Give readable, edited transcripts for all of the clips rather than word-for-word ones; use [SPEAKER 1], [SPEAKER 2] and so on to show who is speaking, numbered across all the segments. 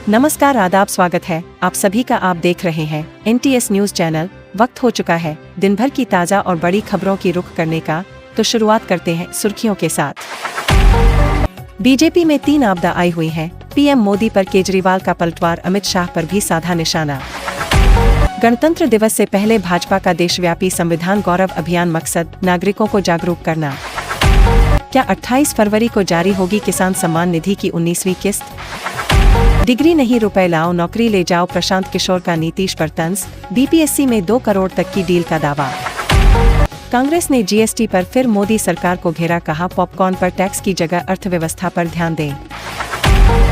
[SPEAKER 1] नमस्कार, आदाब, स्वागत है आप सभी का। आप देख रहे हैं NTS न्यूज चैनल। वक्त हो चुका है दिन भर की ताज़ा और बड़ी खबरों की रुख करने का, तो शुरुआत करते हैं सुर्खियों के साथ। बीजेपी में 3 आपदा आई हुई है। PM मोदी पर केजरीवाल का पलटवार, अमित शाह पर भी साधा निशाना। गणतंत्र दिवस से पहले भाजपा का देशव्यापी संविधान गौरव अभियान, मकसद नागरिकों को जागरूक करना। क्या 28 फरवरी को जारी होगी किसान सम्मान निधि की 19वीं किस्त? डिग्री नहीं रुपए लाओ, नौकरी ले जाओ, प्रशांत किशोर का नीतीश पर तंज। BPSC में 2 करोड़ तक की डील का दावा। कांग्रेस ने GST पर फिर मोदी सरकार को घेरा, कहा पॉपकॉर्न पर टैक्स की जगह अर्थव्यवस्था पर ध्यान दें।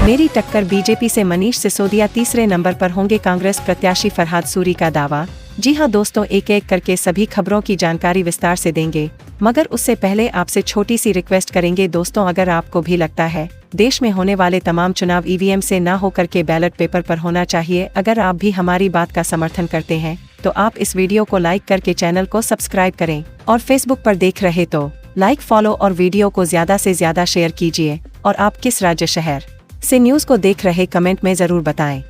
[SPEAKER 1] मेरी टक्कर बीजेपी से मनीष सिसोदिया तीसरे नंबर पर होंगे, कांग्रेस प्रत्याशी फरहाद सूरी का दावा। जी हां दोस्तों, एक एक करके सभी खबरों की जानकारी विस्तार से देंगे, मगर उससे पहले आपसे छोटी सी रिक्वेस्ट करेंगे दोस्तों, अगर आपको भी लगता है देश में होने वाले तमाम चुनाव EVM से ना होकर के बैलेट पेपर पर होना चाहिए, अगर आप भी हमारी बात का समर्थन करते हैं तो आप इस वीडियो को लाइक करके चैनल को सब्सक्राइब करें, और फेसबुक पर देख रहे तो लाइक, फॉलो और वीडियो को ज्यादा से ज्यादा शेयर कीजिए। और आप किस राज्य, शहर से न्यूज को देख रहे, कमेंट में जरूर बताएं।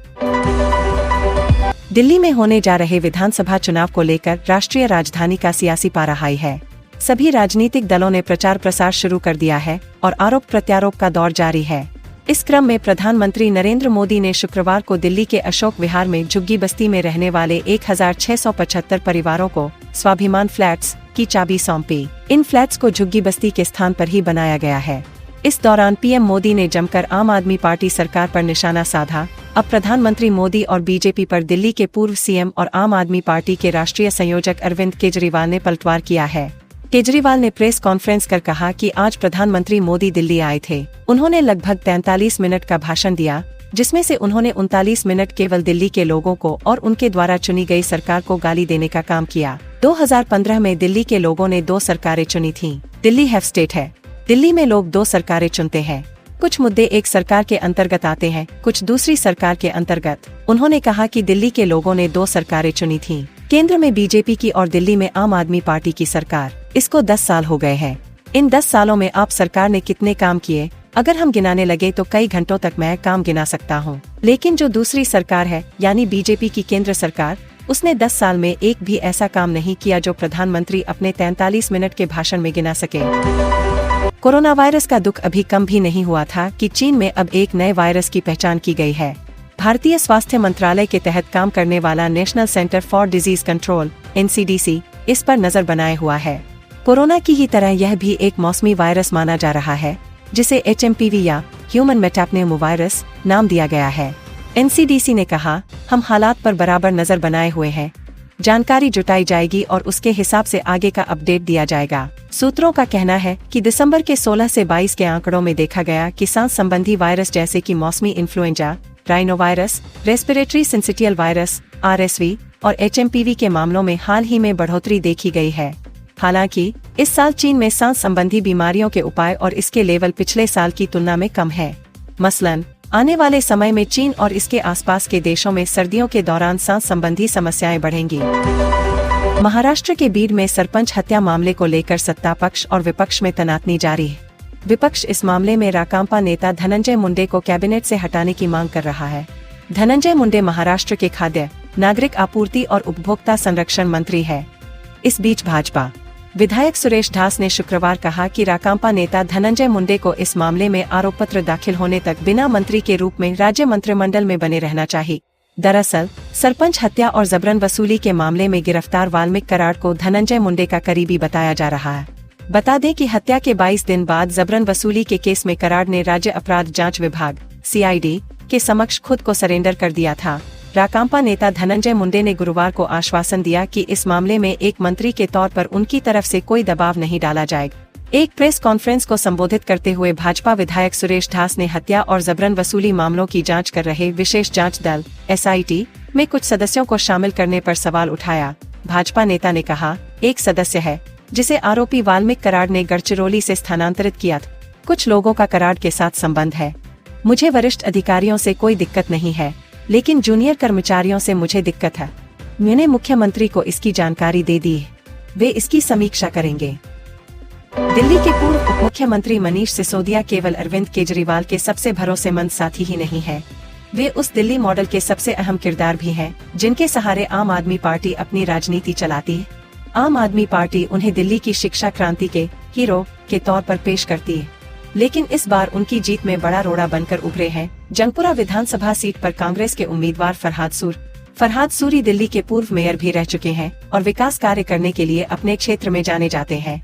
[SPEAKER 1] दिल्ली में होने जा रहे विधानसभा चुनाव को लेकर राष्ट्रीय राजधानी का सियासी पारा हाई है। सभी राजनीतिक दलों ने प्रचार प्रसार शुरू कर दिया है और आरोप प्रत्यारोप का दौर जारी है। इस क्रम में प्रधानमंत्री नरेंद्र मोदी ने शुक्रवार को दिल्ली के अशोक विहार में झुग्गी बस्ती में रहने वाले 1675 परिवारों को स्वाभिमान फ्लैट्स की चाबी सौंपी। इन फ्लैट्स को झुग्गी बस्ती के स्थान पर ही बनाया गया है। इस दौरान PM मोदी ने जमकर आम आदमी पार्टी सरकार पर निशाना साधा। अब प्रधानमंत्री मोदी और बीजेपी पर दिल्ली के पूर्व CM और आम आदमी पार्टी के राष्ट्रीय संयोजक अरविंद केजरीवाल ने पलटवार किया है। केजरीवाल ने प्रेस कॉन्फ्रेंस कर कहा कि आज प्रधानमंत्री मोदी दिल्ली आए थे। उन्होंने लगभग 43 मिनट का भाषण दिया, जिसमें से उन्होंने 39 मिनट केवल दिल्ली के लोगों को और उनके द्वारा चुनी गई सरकार को गाली देने का काम किया। 2015 में दिल्ली के लोगों ने 2 सरकारें चुनी थीं। दिल्ली हैव स्टेट है। दिल्ली में लोग 2 सरकारें चुनते हैं। कुछ मुद्दे एक सरकार के अंतर्गत आते हैं, कुछ दूसरी सरकार के अंतर्गत। उन्होंने कहा कि दिल्ली के लोगों ने 2 सरकारें चुनी थीं। केंद्र में बीजेपी की और दिल्ली में आम आदमी पार्टी की सरकार। इसको 10 साल हो गए हैं। इन 10 सालों में आप सरकार ने कितने काम किए, अगर हम गिनाने लगे तो कई घंटों तक मैं काम गिना सकता हूँ। लेकिन जो दूसरी सरकार है, यानी बीजेपी की केंद्र सरकार, उसने 10 साल में एक भी ऐसा काम नहीं किया जो प्रधानमंत्री अपने 43 मिनट के भाषण में गिना सके। कोरोना वायरस का दुख अभी कम भी नहीं हुआ था कि चीन में अब एक नए वायरस की पहचान की गई है। भारतीय स्वास्थ्य मंत्रालय के तहत काम करने वाला national centre for disease control NCDC इस पर नजर बनाए हुआ है। कोरोना की ही तरह यह भी एक मौसमी वायरस माना जा रहा है, जिसे HMPV या ह्यूमन मेटाप्नेमोवायरस नाम दिया गया है। NCDC ने कहा, हम हालात पर बराबर नजर बनाए हुए हैं, जानकारी जुटाई जाएगी और उसके हिसाब से आगे का अपडेट दिया जाएगा। सूत्रों का कहना है कि दिसंबर के 16 से 22 के आंकड़ों में देखा गया कि सांस संबंधी वायरस जैसे कि मौसमी influenza, rhinovirus, respiratory syncytial virus RSV और HMPV के मामलों में हाल ही में बढ़ोतरी देखी गई है। हालांकि इस साल चीन में सांस संबंधी बीमारियों के उपाय और इसके लेवल पिछले साल की तुलना में कम है। मसलन आने वाले समय में चीन और इसके आसपास के देशों में सर्दियों के दौरान सांस संबंधी समस्याएं बढ़ेंगी। महाराष्ट्र के बीड में सरपंच हत्या मामले को लेकर सत्ता पक्ष और विपक्ष में तनातनी जारी है। विपक्ष इस मामले में राकांपा नेता धनंजय मुंडे को कैबिनेट से हटाने की मांग कर रहा है। धनंजय मुंडे महाराष्ट्र के खाद्य, नागरिक आपूर्ति और उपभोक्ता संरक्षण मंत्री है। इस बीच भाजपा विधायक सुरेश ढास ने शुक्रवार कहा कि राकांपा नेता धनंजय मुंडे को इस मामले में आरोप पत्र दाखिल होने तक बिना मंत्री के रूप में राज्य मंत्रिमंडल में बने रहना चाहिए। दरअसल सरपंच हत्या और जबरन वसूली के मामले में गिरफ्तार वाल्मीकि कराड़ को धनंजय मुंडे का करीबी बताया जा रहा है। बता दें कि हत्या के 22 दिन बाद जबरन वसूली के केस में कराड़ ने राज्य अपराध जांच विभाग CID के समक्ष खुद को सरेंडर कर दिया था। राकांपा नेता धनंजय मुंडे ने गुरुवार को आश्वासन दिया कि इस मामले में एक मंत्री के तौर पर उनकी तरफ से कोई दबाव नहीं डाला जाएगा। एक प्रेस कॉन्फ्रेंस को संबोधित करते हुए भाजपा विधायक सुरेश ढास ने हत्या और जबरन वसूली मामलों की जांच कर रहे विशेष जांच दल SIT में कुछ सदस्यों को शामिल करने पर सवाल उठाया। भाजपा नेता ने कहा, एक सदस्य है जिसे आरोपी वाल्मीकि कराड़ ने गढ़चिरौली से स्थानांतरित किया था। कुछ लोगों का कराड़ के साथ संबंध है। मुझे वरिष्ठ अधिकारियों से कोई दिक्कत नहीं है, लेकिन जूनियर कर्मचारियों से मुझे दिक्कत है। मैंने मुख्यमंत्री को इसकी जानकारी दे दी है, वे इसकी समीक्षा करेंगे। दिल्ली के पूर्व उप मुख्यमंत्री मनीष सिसोदिया केवल अरविंद केजरीवाल के सबसे भरोसेमंद साथी ही नहीं है, वे उस दिल्ली मॉडल के सबसे अहम किरदार भी हैं, जिनके सहारे आम आदमी पार्टी अपनी राजनीति चलाती है। आम आदमी पार्टी उन्हें दिल्ली की शिक्षा क्रांति के हीरो के तौर पर पेश करती है, लेकिन इस बार उनकी जीत में बड़ा रोड़ा बनकर उभरे हैं। जंगपुरा विधानसभा सीट पर कांग्रेस के उम्मीदवार फरहाद सूरी दिल्ली के पूर्व मेयर भी रह चुके हैं और विकास कार्य करने के लिए अपने क्षेत्र में जाने जाते हैं।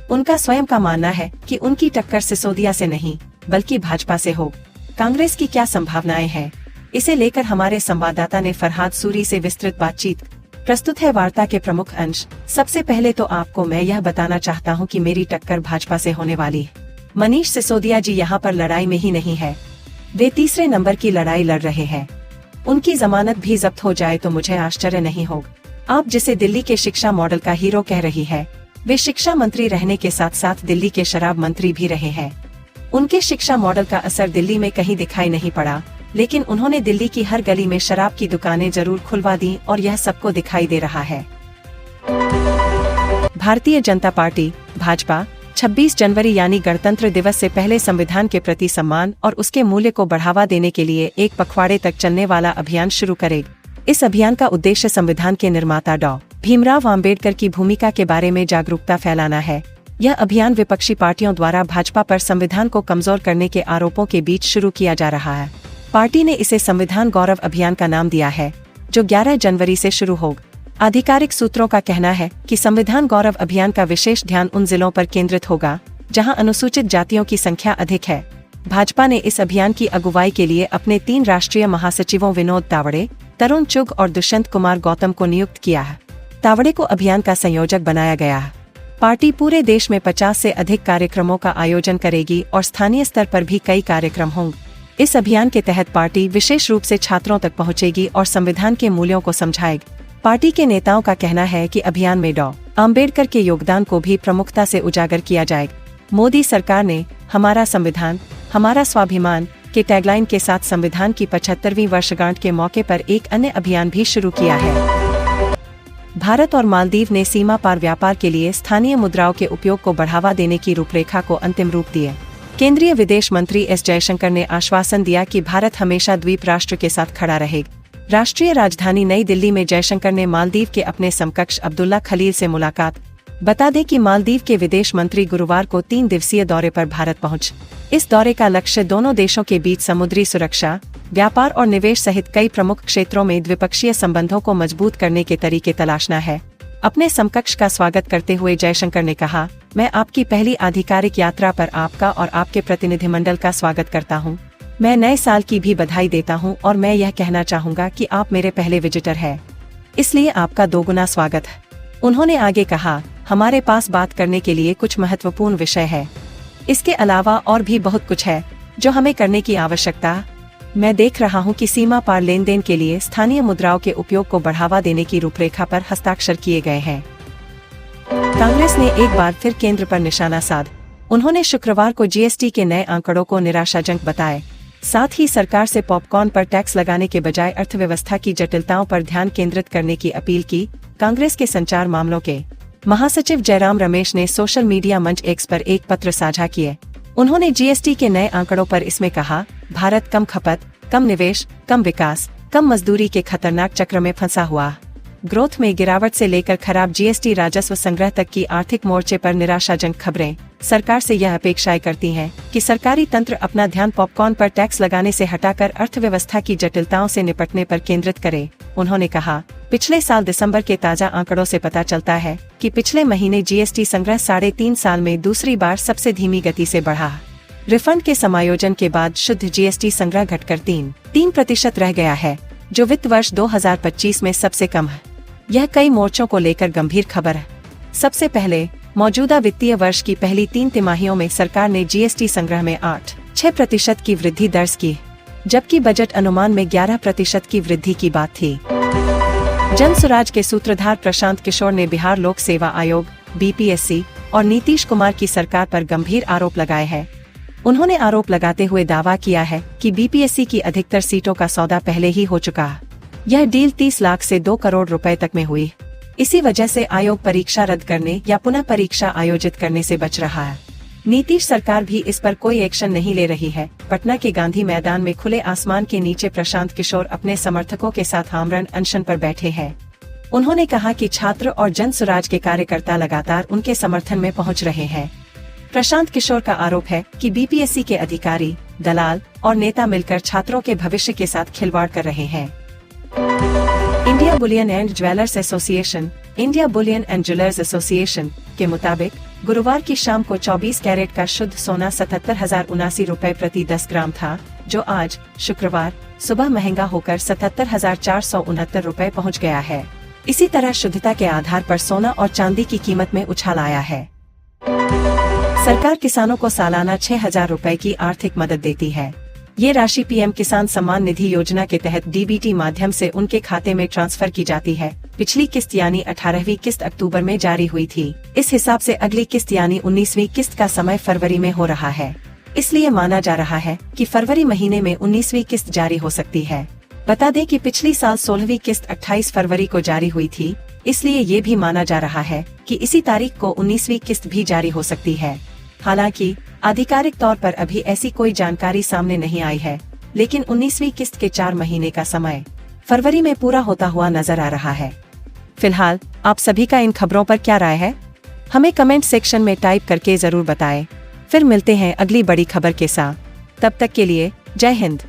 [SPEAKER 1] उनका स्वयं का मानना है कि उनकी टक्कर सिसोदिया से नहीं बल्कि भाजपा से हो। कांग्रेस की क्या संभावनाएं हैं, इसे लेकर हमारे संवाददाता ने फरहाद सूरी से विस्तृत बातचीत। प्रस्तुत है वार्ता के प्रमुख अंश। सबसे पहले तो आपको मैं यह बताना चाहता हूं कि मेरी टक्कर भाजपा से होने वाली है। मनीष सिसोदिया जी यहाँ पर लड़ाई में ही नहीं है, वे तीसरे नंबर की लड़ाई लड़ रहे हैं। उनकी जमानत भी जब्त हो जाए तो मुझे आश्चर्य नहीं होगा। आप जिसे दिल्ली के शिक्षा मॉडल का हीरो कह रही है, वे शिक्षा मंत्री रहने के साथ साथ दिल्ली के शराब मंत्री भी रहे हैं। उनके शिक्षा मॉडल का असर दिल्ली में कहीं दिखाई नहीं पड़ा, लेकिन उन्होंने दिल्ली की हर गली में शराब की दुकानें जरूर खुलवा दी और यह सबको दिखाई दे रहा है। भारतीय जनता पार्टी भाजपा 26 जनवरी यानी गणतंत्र दिवस से पहले संविधान के प्रति सम्मान और उसके मूल्य को बढ़ावा देने के लिए एक पखवाड़े तक चलने वाला अभियान शुरू करेगी। इस अभियान का उद्देश्य संविधान के निर्माता डॉ. भीमराव आम्बेडकर की भूमिका के बारे में जागरूकता फैलाना है। यह अभियान विपक्षी पार्टियों द्वारा भाजपा पर संविधान को कमजोर करने के आरोपों के बीच शुरू किया जा रहा है। पार्टी ने इसे संविधान गौरव अभियान का नाम दिया है, जो 11 जनवरी से शुरू होगा। आधिकारिक सूत्रों का कहना है कि संविधान गौरव अभियान का विशेष ध्यान उन जिलों पर केंद्रित होगा जहां अनुसूचित जातियों की संख्या अधिक है। भाजपा ने इस अभियान की अगुवाई के लिए अपने 3 राष्ट्रीय महासचिवों विनोद तावड़े, तरुण चुग और दुष्यंत कुमार गौतम को नियुक्त किया है। तावड़े को अभियान का संयोजक बनाया गया है। पार्टी पूरे देश में 50 से अधिक कार्यक्रमों का आयोजन करेगी और स्थानीय स्तर पर भी कई कार्यक्रम होंगे। इस अभियान के तहत पार्टी विशेष रूप से छात्रों तक पहुंचेगी और संविधान के मूल्यों को समझाएगी। पार्टी के नेताओं का कहना है कि अभियान में डॉ. आम्बेडकर के योगदान को भी प्रमुखता से उजागर किया जाएगा। मोदी सरकार ने हमारा संविधान हमारा स्वाभिमान के टैगलाइन के साथ संविधान की 75वीं वर्षगांठ के मौके पर एक अन्य अभियान भी शुरू किया है। भारत और मालदीव ने सीमा पार व्यापार के लिए स्थानीय मुद्राओं के उपयोग को बढ़ावा देने की रूपरेखा को अंतिम रूप दिया। केंद्रीय विदेश मंत्री एस जयशंकर ने आश्वासन दिया कि भारत हमेशा द्वीप राष्ट्र के साथ खड़ा रहेगा। राष्ट्रीय राजधानी नई दिल्ली में जयशंकर ने मालदीव के अपने समकक्ष अब्दुल्ला खलील से मुलाकात। बता दें कि मालदीव के विदेश मंत्री गुरुवार को 3 दिवसीय दौरे पर भारत पहुंचे। इस दौरे का लक्ष्य दोनों देशों के बीच समुद्री सुरक्षा, व्यापार और निवेश सहित कई प्रमुख क्षेत्रों में द्विपक्षीय संबंधों को मजबूत करने के तरीके तलाशना है। अपने समकक्ष का स्वागत करते हुए जयशंकर ने कहा, मैं आपकी पहली आधिकारिक यात्रा पर आपका और आपके प्रतिनिधिमंडल का स्वागत करता हूं। मैं नए साल की भी बधाई देता हूं और मैं यह कहना चाहूंगा कि आप मेरे पहले विजिटर हैं, इसलिए आपका दोगुना स्वागत है। उन्होंने आगे कहा, हमारे पास बात करने के लिए कुछ महत्वपूर्ण विषय है। इसके अलावा और भी बहुत कुछ है जो हमें करने की आवश्यकता है। मैं देख रहा हूं कि सीमा पार लेन देन के लिए स्थानीय मुद्राओं के उपयोग को बढ़ावा देने की रूपरेखा पर हस्ताक्षर किए गए हैं। कांग्रेस ने एक बार फिर केंद्र पर निशाना साध। उन्होंने शुक्रवार को जीएसटी के नए आंकड़ों को निराशाजनक बताए। साथ ही सरकार से पॉपकॉर्न पर टैक्स लगाने के बजाय अर्थव्यवस्था की जटिलताओं पर ध्यान केंद्रित करने की अपील की। कांग्रेस के संचार मामलों के महासचिव जयराम रमेश ने सोशल मीडिया मंच एक्स पर एक पत्र साझा किए। उन्होंने जीएसटी के नए आंकड़ों पर इसमें कहा, भारत कम खपत, कम निवेश, कम विकास, कम मजदूरी के खतरनाक चक्र में फंसा हुआ। ग्रोथ में गिरावट से लेकर खराब जीएसटी राजस्व संग्रह तक की आर्थिक मोर्चे पर निराशाजनक खबरें सरकार से यह अपेक्षाएं करती हैं कि सरकारी तंत्र अपना ध्यान पॉपकॉर्न पर टैक्स लगाने से हटाकर अर्थव्यवस्था की जटिलताओं से निपटने पर केंद्रित करे। उन्होंने कहा, पिछले साल दिसंबर के ताजा आंकड़ों से पता चलता है कि पिछले महीने जीएसटी संग्रह 3.5 साल में दूसरी बार सबसे धीमी गति से बढ़ा। रिफंड के समायोजन के बाद शुद्ध जीएसटी संग्रह घटकर 3% रह गया है, जो वित्त वर्ष 2025 में सबसे कम है। यह कई मोर्चों को लेकर गंभीर खबर है। सबसे पहले, मौजूदा वित्तीय वर्ष की पहली 3 तिमाहियों में सरकार ने जीएसटी संग्रह में 8.6% की वृद्धि दर्ज की, जबकि बजट अनुमान में 11% की वृद्धि की बात थी। जन सुराज के सूत्रधार प्रशांत किशोर ने बिहार लोक सेवा आयोग (बीपीएससी) और नीतीश कुमार की सरकार पर गंभीर आरोप लगाए हैं। उन्होंने आरोप लगाते हुए दावा किया है कि बीपीएससी की अधिकतर सीटों का सौदा पहले ही हो चुका है। यह डील 30 लाख से 2 करोड़ रुपए तक में हुई। इसी वजह से आयोग परीक्षा रद्द करने या पुनः परीक्षा आयोजित करने से बच रहा है। नीतीश सरकार भी इस पर कोई एक्शन नहीं ले रही है। पटना के गांधी मैदान में खुले आसमान के नीचे प्रशांत किशोर अपने समर्थकों के साथ आमरण अनशन पर बैठे हैं। उन्होंने कहा कि छात्र और जन स्वराज के कार्यकर्ता लगातार उनके समर्थन में पहुंच रहे हैं। प्रशांत किशोर का आरोप है कि बीपीएससी के अधिकारी, दलाल और नेता मिलकर छात्रों के भविष्य के साथ खिलवाड़ कर रहे हैं। India Boolean and jewellers association India Boolean and jewellers association के मुताबिक गुरुवार की शाम को 24 कैरेट का शुद्ध सोना 77,079 रुपए प्रति 10 ग्राम था, जो आज शुक्रवार सुबह महंगा होकर 77,469 रुपए पहुँच गया है। इसी तरह शुद्धता के आधार पर सोना और चांदी की कीमत में उछाल आया है। सरकार किसानों को सालाना 6,000 रुपए की आर्थिक मदद देती है। ये राशि पीएम किसान सम्मान निधि योजना के तहत डीबीटी माध्यम से उनके खाते में ट्रांसफर की जाती है। पिछली किस्त यानी 18वीं किस्त अक्टूबर में जारी हुई थी। इस हिसाब से अगली किस्त यानी 19वीं किस्त का समय फरवरी में हो रहा है। इसलिए माना जा रहा है कि फरवरी महीने में 19वीं किस्त जारी हो सकती है। बता दें कि पिछली साल 16वीं किस्त 28 फरवरी को जारी हुई थी, इसलिए ये भी माना जा रहा है कि इसी तारीख को 19वीं किस्त भी जारी हो सकती है। हालांकि आधिकारिक तौर पर अभी ऐसी कोई जानकारी सामने नहीं आई है, लेकिन 19वीं किस्त के 4 महीने का समय फरवरी में पूरा होता हुआ नजर आ रहा है। फिलहाल आप सभी का इन खबरों पर क्या राय है, हमें कमेंट सेक्शन में टाइप करके जरूर बताएं। फिर मिलते हैं अगली बड़ी खबर के साथ। तब तक के लिए जय हिंद।